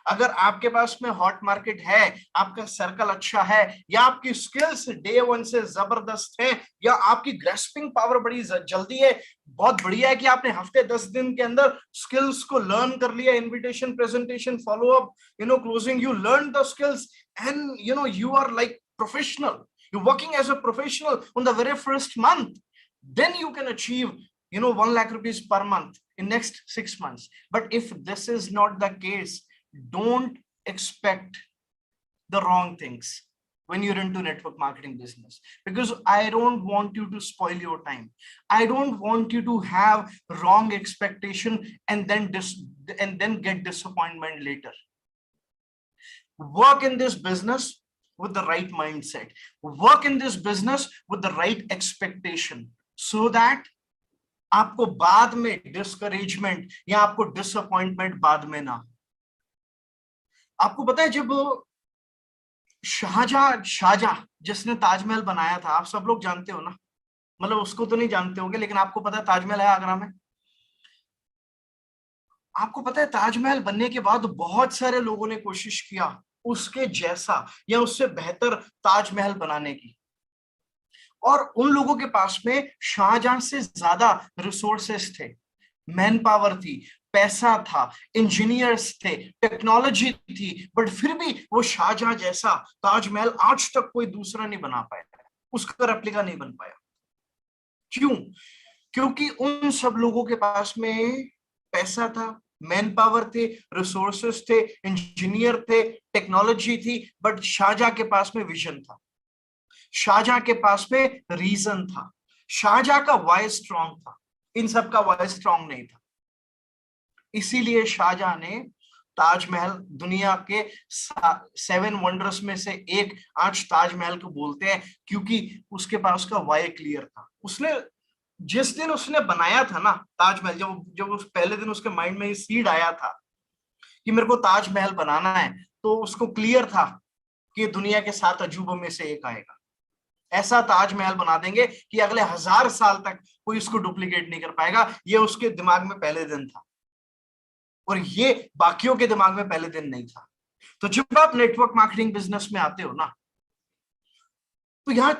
अगर आपके पास में हॉट मार्केट है, आपका सर्कल अच्छा है, या आपकी स्किल्स डे वन से जबरदस्त है, या आपकी ग्रेस्पिंग पावर बड़ी जल्दी है, बहुत बढ़िया है कि आपने हफ्ते 10 दिन के अंदर स्किल्स को लर्न कर लिया, invitation, presentation, follow up, closing, you learn the skills and you are like professional, you're working as a professional on the very first month, then you can achieve 1 lakh rupees per month in next 6 months. But if this is not the case, don't expect the wrong things when you're into network marketing business, because I don't want you to spoil your time. I don't want you to have wrong expectation and then get disappointment later. Work in this business with the right mindset, work in this business with the right expectation, so that आपको बाद में discouragement या आपको disappointment बाद में ना. आपको पता है जब शाहजहां जिसने ताजमहल बनाया था, आप सब लोग जानते हो ना, मतलब उसको तो नहीं जानते होंगे लेकिन आपको पता है ताजमहल है आगरा में. आपको पता है ताजमहल बनने के बाद बहुत सारे लोगों ने कोशिश किया उसके जैसा या उससे बेहतर ताजमहल बनाने की, और उन लोगों के पास में शाहजहां से ज्यादा रिसोर्सेस थे, मैन पावर थी, पैसा था, इंजीनियर्स थे, टेक्नोलॉजी थी, बट फिर भी वो शाहजहां जैसा ताजमहल आज तक कोई दूसरा नहीं बना पाया, उसका रेप्लिका नहीं बन पाया. क्यों? क्योंकि उन सब लोगों के पास में पैसा था, मैन पावर थे, रिसोर्सेस थे, इंजीनियर थे, टेक्नोलॉजी थी, बट शाहजहां के पास में विजन था, शाहजहां के पास में रीजन था, शाहजहां का वॉइस स्ट्रांग था, इन सब का वॉइस स्ट्रांग नहीं था. इसीलिए शाहजहां ने ताजमहल दुनिया के 7 वंडर्स में से एक आज ताजमहल को बोलते हैं, क्योंकि उसके पास का वाई क्लियर था. उसने जिस दिन उसने बनाया था ना ताजमहल, जब उस पहले दिन उसके माइंड में ये सीड आया था कि मेरे को ताजमहल बनाना है, तो उसको क्लियर था कि दुनिया के 7 अजूबों में से एक आएगा. ऐसा ताजमहल बना देंगे कि अगले 1000 साल तक कोई इसको डुप्लीकेट नहीं कर पाएगा. ये उसके दिमाग में पहले दिन था और ये बाकियों के दिमाग में पहले दिन नहीं था. तो जब आप नेटवर्क मार्केटिंग बिजनेस में आते हो ना, तो यहाँ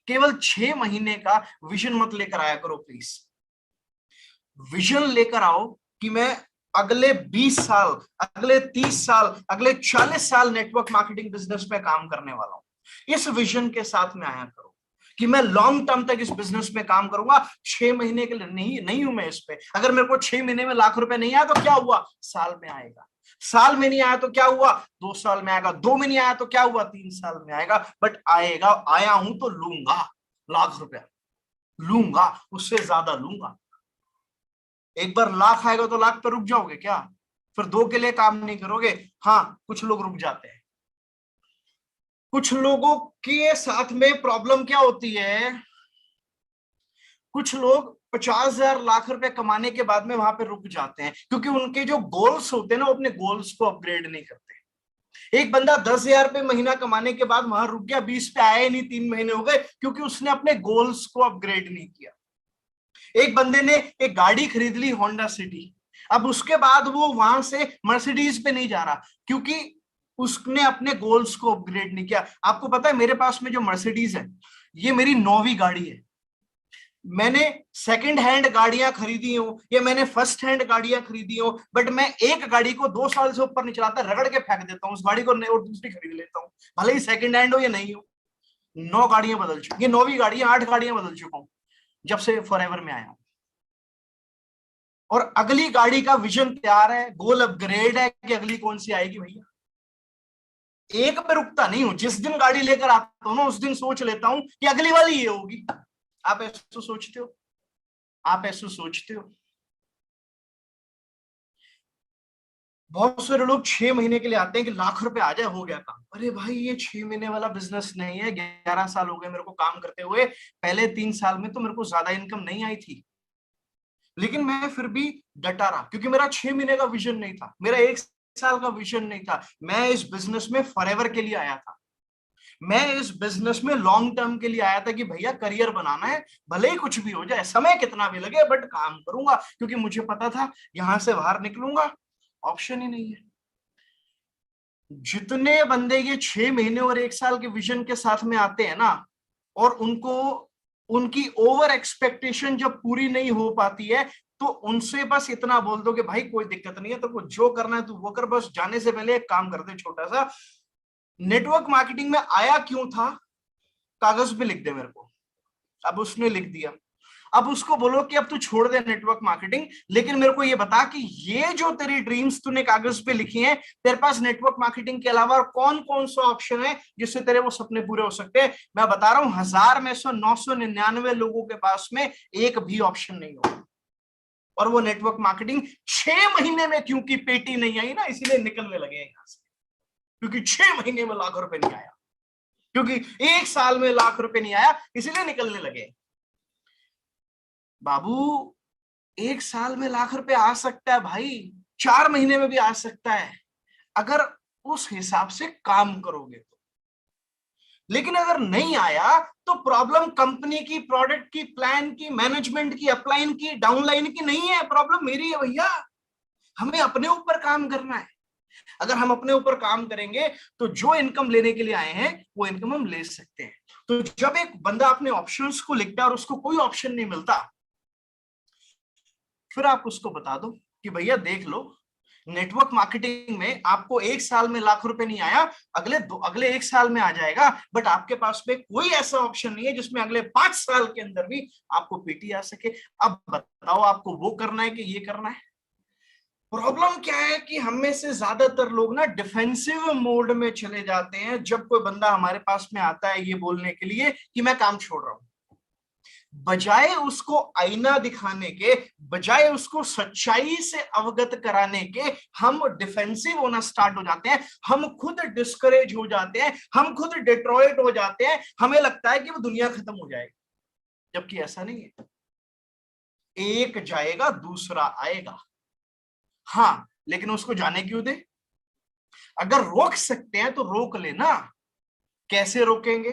केवल 6 महीने का विजन मत लेकर आया करो प्लीज. विजन लेकर आओ कि मैं अगले 20 साल, अगले 30 साल, अगले 40 साल नेटवर्क मार्केटिंग बिजनेस में काम करने वाला हूं. इस विजन के साथ में आया करो कि मैं लॉन्ग टर्म तक इस बिजनेस में काम करूंगा, 6 महीने के लिए नहीं हूं मैं इस पे। अगर मेरे को 6 महीने में लाख रुपए नहीं आया तो क्या हुआ, साल में आएगा। साल में नहीं आया तो क्या हुआ, 2 साल में आएगा। 2 में नहीं आया तो क्या हुआ, 3 साल में आएगा। बट आएगा, आया हूं तो लूंगा, लाख रुपया लूंगा, उससे ज्यादा लूंगा। एक बार लाख आएगा तो लाख पे रुक जाओगे क्या, फिर 2 के लिए काम नहीं करोगे। हाँ, कुछ लोग रुक जाते हैं। कुछ लोगों के साथ में प्रॉब्लम क्या होती है, कुछ लोग 50,000 लाख रुपए कमाने के बाद में वहां पे रुक जाते हैं, क्योंकि उनके जो गोल्स होते हैं ना, वो अपने गोल्स को अपग्रेड नहीं करते। एक बंदा 10,000 रुपए महीना कमाने के बाद वहां रुक गया, 20 पे आया ही नहीं, 3 महीने हो गए, क्योंकि उसने अपने गोल्स को अपग्रेड नहीं किया। एक बंदे ने एक गाड़ी खरीद ली, होंडा सिटी, अब उसके बाद वो वहां से मर्सिडीज पे नहीं जा रहा, क्योंकि उसने अपने गोल्स को अपग्रेड नहीं किया। आपको पता है मेरे पास में जो मर्सिडीज है, ये मेरी 9वीं गाड़ी है। मैंने सेकंड हैंड गाड़ियां खरीदी हो या मैंने फर्स्ट हैंड गाड़ियां खरीदी हो, बट मैं एक गाड़ी को 2 साल से ऊपर नहीं चलाता, रगड़ के फेंक देता हूं उस गाड़ी को और दूसरी खरीद लेता हूं, भले ही सेकंड हैंड हो या नहीं हो। 9 गाड़ियां बदल चुकी, ये 9वीं गाड़ी, 8 गाड़ियां बदल चुका हूं जब से फॉरएवर में आया हूं। और अगली गाड़ी का विजन तैयार है, गोल अपग्रेड है कि अगली कौन सी आएगी भैया। एक पे रुकता नहीं हूं, जिस दिन गाड़ी लेकर आता हूं ना, उस दिन सोच लेता हूं कि अगली वाली ये होगी। आप ऐसा सोचते हो, आप ऐसा सोचते हो। बहुत सारे लोग 6 महीने के लिए आते हैं कि लाख रुपए आ जाए, हो गया काम। अरे भाई, ये 6 महीने वाला बिजनेस नहीं है। 11 साल हो गए मेरे को काम करते हुए, पहले 3 साल में तो मेरे को ज्यादा इनकम नहीं आई थी, लेकिन मैं फिर भी डटा रहा, क्योंकि मेरा 6 महीने का विजन नहीं था, मेरा 1 साल का विजन नहीं था। मैं इस बिजनेस में फॉरएवर के लिए आया था, मैं इस बिजनेस में लॉन्ग टर्म के लिए आया था कि भैया करियर बनाना है, भले ही कुछ भी हो जाए, समय कितना भी लगे, बट काम करूंगा, क्योंकि मुझे पता था यहां से बाहर निकलूंगा, ऑप्शन ही नहीं है। जितने बंदे ये 6 महीने और 1 साल के विजन के साथ में आते हैं ना, और उनको उनकी ओवर एक्सपेक्टेशन जब पूरी नहीं हो पाती है, तो उनसे बस इतना बोल दो कि भाई कोई दिक्कत नहीं है, तो जो करना है तू वो कर, बस जाने से पहले एक काम करते छोटा सा, नेटवर्क मार्केटिंग में आया क्यों था, कागज पे लिख दे मेरे को। अब उसने लिख दिया, अब उसको बोलो कि अब तू छोड़ दे नेटवर्क मार्केटिंग, लेकिन मेरे को ये बता कि ये जो तेरी ड्रीम्स तूने कागज पे लिखी हैं, तेरे पास नेटवर्क मार्केटिंग के अलावा कौन कौन सा ऑप्शन है जिससे तेरे वो सपने पूरे हो सकते हैं। मैं बता रहा हूं, 1000 में से 999 लोगों के पास में एक भी ऑप्शन नहीं होगा। और वो नेटवर्क मार्केटिंग 6 महीने में, क्योंकि पेटी नहीं आई ना, इसीलिए निकलने लगे यहां से, क्योंकि 6 महीने में लाख रुपए नहीं आया, क्योंकि 1 साल में लाख रुपए नहीं आया, इसीलिए निकलने लगे। बाबू, 1 साल में लाख रुपए आ सकता है भाई, 4 महीने में भी आ सकता है, अगर उस हिसाब से काम करोगे तो। लेकिन अगर नहीं आया तो प्रॉब्लम कंपनी की, प्रोडक्ट की, प्लान की, मैनेजमेंट की, अपलाइन की, डाउनलाइन की नहीं है, प्रॉब्लम मेरी है भैया। हमें अपने ऊपर काम करना है। अगर हम अपने ऊपर काम करेंगे तो जो इनकम लेने के लिए आए हैं वो इनकम हम ले सकते हैं। तो जब एक बंदा अपने ऑप्शंस को लिखता है और उसको कोई ऑप्शन नहीं मिलता, फिर आप उसको बता दो कि भैया देख लो, नेटवर्क मार्केटिंग में आपको 1 साल में लाख रुपए नहीं आया, अगले 1 साल में आ जाएगा, बट आपके पास में कोई ऐसा ऑप्शन नहीं है जिसमें अगले 5 साल के अंदर भी आपको पीटी आ सके। अब बताओ, आपको वो करना है कि ये करना है। प्रॉब्लम क्या है कि हम में से ज्यादातर लोग ना डिफेंसिव मोड में चले जाते हैं जब कोई बंदा हमारे पास में आता है ये बोलने के लिए कि मैं काम छोड़ रहा हूं। बजाय उसको आईना दिखाने के, बजाय उसको सच्चाई से अवगत कराने के, हम डिफेंसिव होना स्टार्ट हो जाते हैं, हम खुद डिस्करेज हो जाते हैं, हम खुद डिट्रॉइट हो जाते हैं, हमें लगता है कि वो दुनिया खत्म हो जाएगी, जबकि ऐसा नहीं है। एक जाएगा दूसरा आएगा, हाँ, लेकिन उसको जाने क्यों दे। अगर रोक सकते हैं तो रोक लेना। कैसे रोकेंगे?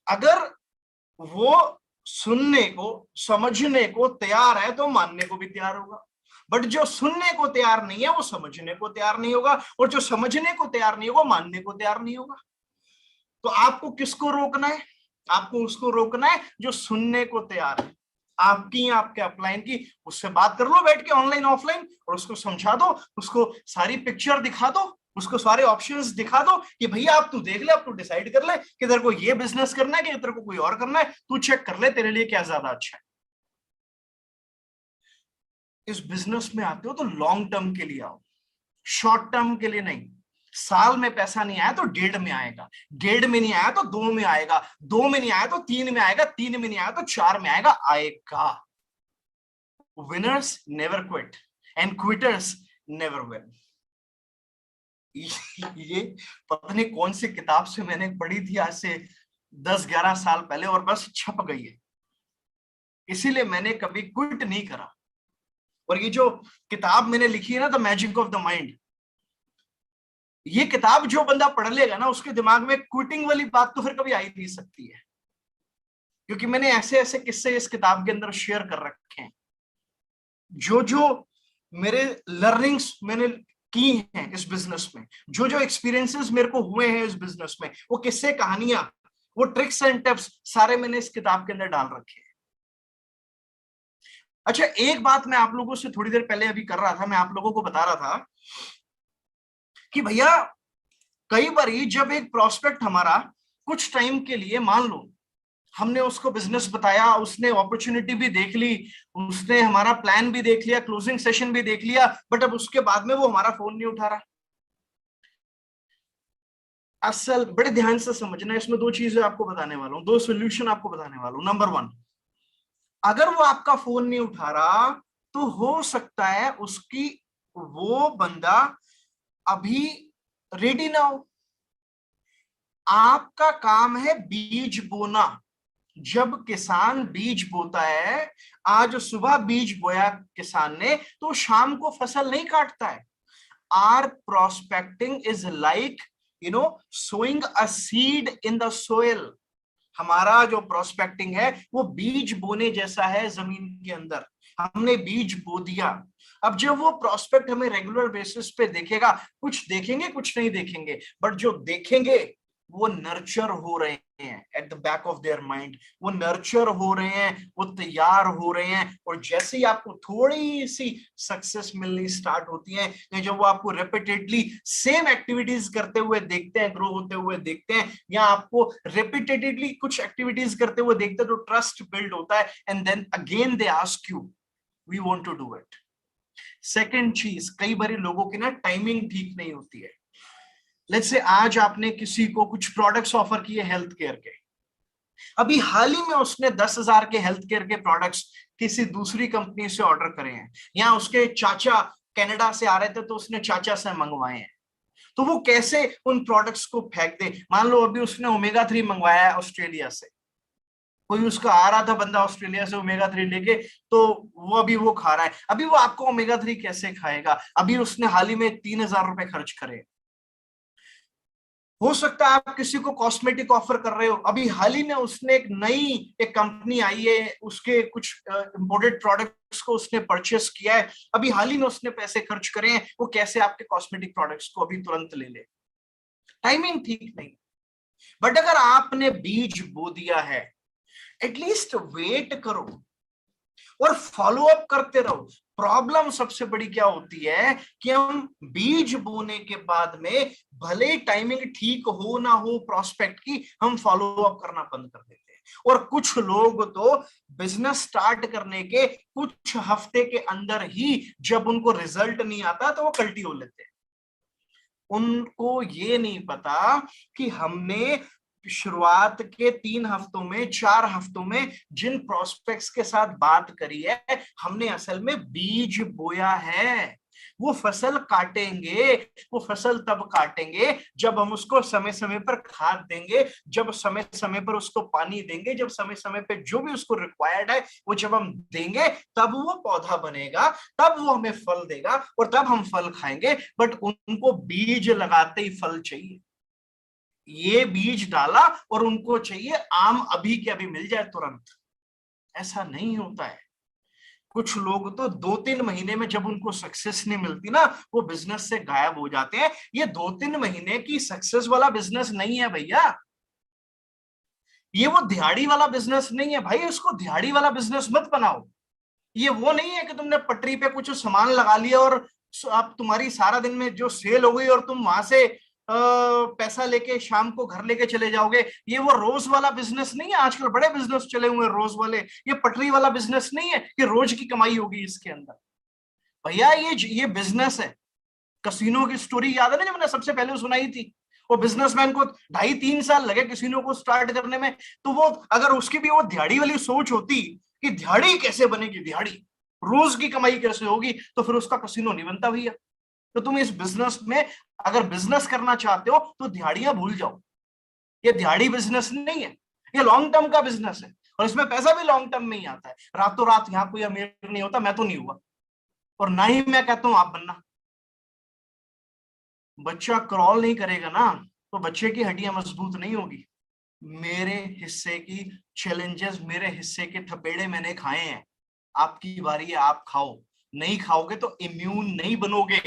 अगर वो सुनने को, समझने को तैयार है तो मानने को भी तैयार होगा, बट जो सुनने को तैयार नहीं है वो समझने को तैयार नहीं होगा, और जो समझने को तैयार नहीं होगा मानने को तैयार नहीं होगा। तो आपको किसको रोकना है? आपको उसको रोकना है जो सुनने को तैयार है। आपकी, आपके अपलाइन की, उससे बात कर लो बैठ के, ऑनलाइन ऑफलाइन, और उसको समझा दो, उसको सारी पिक्चर दिखा दो, उसको सारे ऑप्शंस दिखा दो कि भैया अब तू देख ले, अब तू डिसाइड कर ले कि तेरे को ये बिजनेस करना है कि तेरे को कोई और करना है, तू चेक कर ले तेरे लिए क्या ज्यादा अच्छा है। इस बिजनेस में आते हो तो लॉन्ग टर्म के लिए आओ, शॉर्ट टर्म के लिए नहीं। साल में पैसा नहीं आया तो 1.5 में आएगा, 1.5 में नहीं आया तो 2 में आएगा, 2 में नहीं आया तो 3 में आएगा, 3 में नहीं आया तो 4 में आएगा, आएगा। Winners never quit and quitters never win. ये पता नहीं कौन सी किताब से मैंने पढ़ी थी आज से 10-11 साल पहले, और बस छप गई है, इसीलिए मैंने कभी क्विट नहीं करा। और ये जो किताब मैंने लिखी है ना, the magic of the mind, ये किताब जो बंदा पढ़ लेगा ना, उसके दिमाग में क्विटिंग वाली बात तो फिर कभी आ ही नहीं सकती है, क्योंकि मैंने ऐसे ऐसे किस्से इस किताब के अंदर शेयर कर रखे हैं, जो जो मेरे लर्निंग्स मैंने की हैं इस बिजनेस में, जो जो एक्सपीरियंसेस मेरे को हुए हैं इस बिजनेस में, वो किस्से, कहानियां, वो ट्रिक्स एंड टिप्स सारे मैंने इस किताब के अंदर डाल रखे हैं। अच्छा, एक बात मैं आप लोगों से थोड़ी देर पहले अभी कर रहा था, मैं आप लोगों को बता रहा था कि भैया कई बार जब एक प्रोस्पेक्ट हमारा कुछ टाइम के लिए, मान लो हमने उसको बिजनेस बताया, उसने अपॉर्चुनिटी भी देख ली, उसने हमारा प्लान भी देख लिया, क्लोजिंग सेशन भी देख लिया, बट अब उसके बाद में वो हमारा फोन नहीं उठा रहा। असल बड़े ध्यान से समझना, इसमें 2 चीजें आपको बताने वाला हूं, 2 सोल्यूशन आपको बताने वाला हूं। नंबर 1, अगर वो आपका फोन नहीं उठा रहा तो हो सकता है उसकी, वो बंदा अभी रेडी ना हो। आपका काम है बीज बोना। जब किसान बीज बोता है, आज सुबह बीज बोया किसान ने, तो शाम को फसल नहीं काटता है। Our prospecting is like sowing a seed in the soil. हमारा जो प्रोस्पेक्टिंग है वो बीज बोने जैसा है जमीन के अंदर। हमने बीज बो दिया, अब जब वो प्रोस्पेक्ट हमें रेगुलर बेसिस पे देखेगा, कुछ देखेंगे कुछ नहीं देखेंगे, बट जो देखेंगे वो नर्चर हो रहे हैं at the back of their mind, वो नर्चर हो रहे हैं, वो तैयार हो रहे हैं। और जैसे ही आपको थोड़ी सी सक्सेस मिलनी स्टार्ट होती है, जब वो आपको रिपीटेडली सेम एक्टिविटीज करते हुए देखते हैं, ग्रो होते हुए देखते हैं, या आपको रिपीटेडली कुछ एक्टिविटीज करते हुए देखते हैं, तो ट्रस्ट बिल्ड होता है, and then again they ask you, we want to do it. Second चीज, कई बार लोगों की ना टाइमिंग ठीक नहीं होती है। लेट्स से आज आपने किसी को कुछ प्रोडक्ट्स ऑफर किए हेल्थ केयर के, अभी हाल ही में उसने 10,000 के हेल्थ केयर के प्रोडक्ट्स किसी दूसरी कंपनी से ऑर्डर करे हैं, या उसके चाचा कनाडा से आ रहे थे तो उसने चाचा से मंगवाए हैं, तो वो कैसे उन प्रोडक्ट्स को फेंक दे। मान लो अभी उसने ओमेगा 3 मंगवाया है ऑस्ट्रेलिया से, कोई उसका आ रहा था बंदा ऑस्ट्रेलिया से ओमेगा 3 लेके, तो वो अभी वो खा रहा है, अभी वो आपको ओमेगा 3 कैसे खाएगा, अभी उसने हाल ही में 3,000 रुपए खर्च करे। हो सकता है आप किसी को कॉस्मेटिक ऑफर कर रहे हो, अभी हाल ही में उसने एक कंपनी आई है, उसके कुछ इंपोर्टेड प्रोडक्ट्स को उसने परचेस किया है, अभी हाल ही में उसने पैसे खर्च करे हैं, वो कैसे आपके कॉस्मेटिक प्रोडक्ट्स को अभी तुरंत ले ले। टाइमिंग ठीक नहीं। बट अगर आपने बीज बो दिया है, एटलीस्ट वेट करो और फॉलो अप करते रहो। प्रॉब्लम सबसे बड़ी क्या होती है कि हम बीज बोने के बाद में भले टाइमिंग ठीक हो ना हो प्रोस्पेक्ट की, हम फॉलो अप करना बंद कर देते हैं। और कुछ लोग तो बिजनेस स्टार्ट करने के कुछ हफ्ते के अंदर ही जब उनको रिजल्ट नहीं आता तो वो कल्टी हो लेते हैं। उनको ये नहीं पता कि हमने शुरुआत के 3 हफ्तों में, 4 हफ्तों में जिन प्रोस्पेक्ट्स के साथ बात करी है, हमने असल में बीज बोया है। वो फसल काटेंगे, वो फसल तब काटेंगे जब हम उसको समय समय पर खाद देंगे, जब समय समय पर उसको पानी देंगे, जब समय समय पर जो भी उसको रिक्वायर्ड है वो जब हम देंगे, तब वो पौधा बनेगा, तब वो हमें फल देगा और तब हम फल खाएंगे। बट उनको बीज लगाते ही फल चाहिए, ये बीज डाला और उनको चाहिए आम अभी के अभी मिल जाए तुरंत। ऐसा नहीं होता है। कुछ लोग तो 2-3 महीने में जब उनको सक्सेस नहीं मिलती ना, वो बिजनेस से गायब हो जाते हैं। ये 2-3 महीने की सक्सेस वाला बिजनेस नहीं है भैया, ये वो दिहाड़ी वाला बिजनेस नहीं है भाई, उसको दिहाड़ी वाला बिजनेस मत बनाओ। ये वो नहीं है कि तुमने पटरी पे कुछ सामान लगा लिया और आप तुम्हारी सारा दिन में जो सेल हो गई और तुम वहां से पैसा लेके शाम को घर लेके चले जाओगे, ये वो रोज वाला बिजनेस नहीं है। आजकल बड़े बिजनेस चले हुए हैं रोज वाले, ये पटरी वाला बिजनेस नहीं है कि रोज की कमाई होगी इसके अंदर। भैया ये बिजनेस है। कसिनो की स्टोरी याद है ना, जो मैंने सबसे पहले सुनाई थी? वो बिजनेसमैन को 2.5-3 साल लगे कसिनो को स्टार्ट करने में। तो वो अगर उसकी भी वो दिहाड़ी वाली सोच होती कि दिहाड़ी कैसे बनेगी, दिहाड़ी रोज की कमाई कैसे होगी, तो फिर उसका कसिनो नहीं बनता भैया। तो तुम इस बिजनेस में अगर बिजनेस करना चाहते हो तो दिहाड़ियां भूल जाओ। ये दिहाड़ी बिजनेस नहीं है, ये लॉन्ग टर्म का बिजनेस है। और इसमें पैसा भी लॉन्ग टर्म में ही आता है। रातों रात यहाँ कोई अमीर नहीं होता, मैं तो नहीं हुआ, और ना ही मैं कहता हूं आप बनना। बच्चा क्रॉल नहीं करेगा ना, तो बच्चे की हड्डियां मजबूत नहीं होगी। मेरे हिस्से की चैलेंजेस, मेरे हिस्से के थपेड़े मैंने खाए हैं। आपकी बारी है, आप खाओ। नहीं खाओगे तो इम्यून नहीं बनोगे।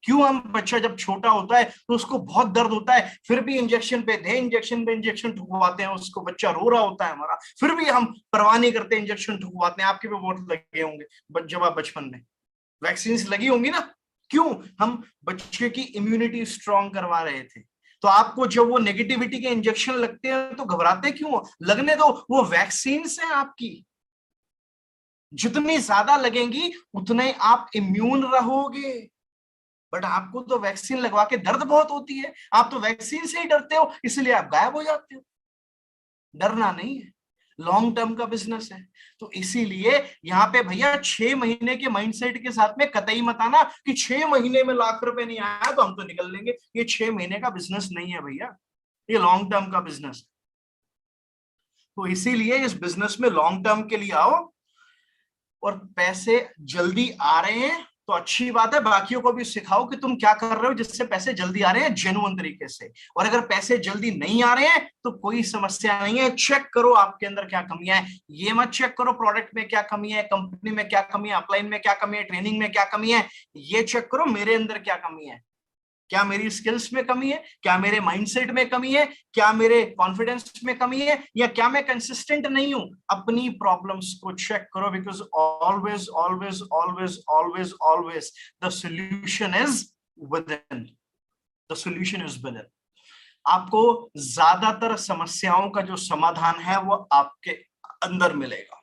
क्यों? हम बच्चा जब छोटा होता है तो उसको बहुत दर्द होता है, फिर भी इंजेक्शन पे दे, इंजेक्शन पे इंजेक्शन ठुकवाते हैं उसको। बच्चा रो रहा होता है हमारा, फिर भी हम परवाह नहीं करते, इंजेक्शन ठुकवाते हैं। आपके पे बहुत लगे होंगे जब आप बचपन में वैक्सीन लगी होंगी ना। क्यों? हम बच्चे की इम्यूनिटी स्ट्रांग करवा रहे थे। तो आपको जब वो नेगेटिविटी के इंजेक्शन लगते हैं तो घबराते क्यों? लगने दो, वो वैक्सीन है आपकी। जितनी ज्यादा लगेंगी उतने आप इम्यून रहोगे। बट आपको तो वैक्सीन लगवा के दर्द बहुत होती है, आप तो वैक्सीन से ही डरते हो, इसलिए आप गायब हो जाते हो। डरना नहीं है, लॉन्ग टर्म का बिजनेस है। तो इसीलिए यहाँ पे भैया 6 महीने के माइंडसेट के साथ में कतई मत आना कि 6 महीने में लाख रुपए नहीं आया तो हम तो निकल लेंगे। ये 6 महीने का बिजनेस नहीं है भैया, ये लॉन्ग टर्म का बिजनेस है। तो इसीलिए इस बिजनेस में लॉन्ग टर्म के लिए आओ। और पैसे जल्दी आ रहे हैं तो अच्छी बात है, बाकियों को भी सिखाओ कि तुम क्या कर रहे हो जिससे पैसे जल्दी आ रहे हैं जेन्युइन तरीके से। और अगर पैसे जल्दी नहीं आ रहे हैं तो कोई समस्या नहीं है, चेक करो आपके अंदर क्या कमियां है। ये मत चेक करो प्रोडक्ट में क्या कमी है, कंपनी में क्या कमी है, अपलाइन में क्या कमी है, ट्रेनिंग में क्या कमी है। ये चेक करो मेरे अंदर क्या कमी है। क्या मेरी स्किल्स में कमी है, क्या मेरे माइंडसेट में कमी है, क्या मेरे कॉन्फिडेंस में कमी है, या क्या मैं कंसिस्टेंट नहीं हूं। अपनी प्रॉब्लम्स को चेक करो, because always always always always always the solution is with in. The solution is with in. आपको ज्यादातर समस्याओं का जो समाधान है वो आपके अंदर मिलेगा।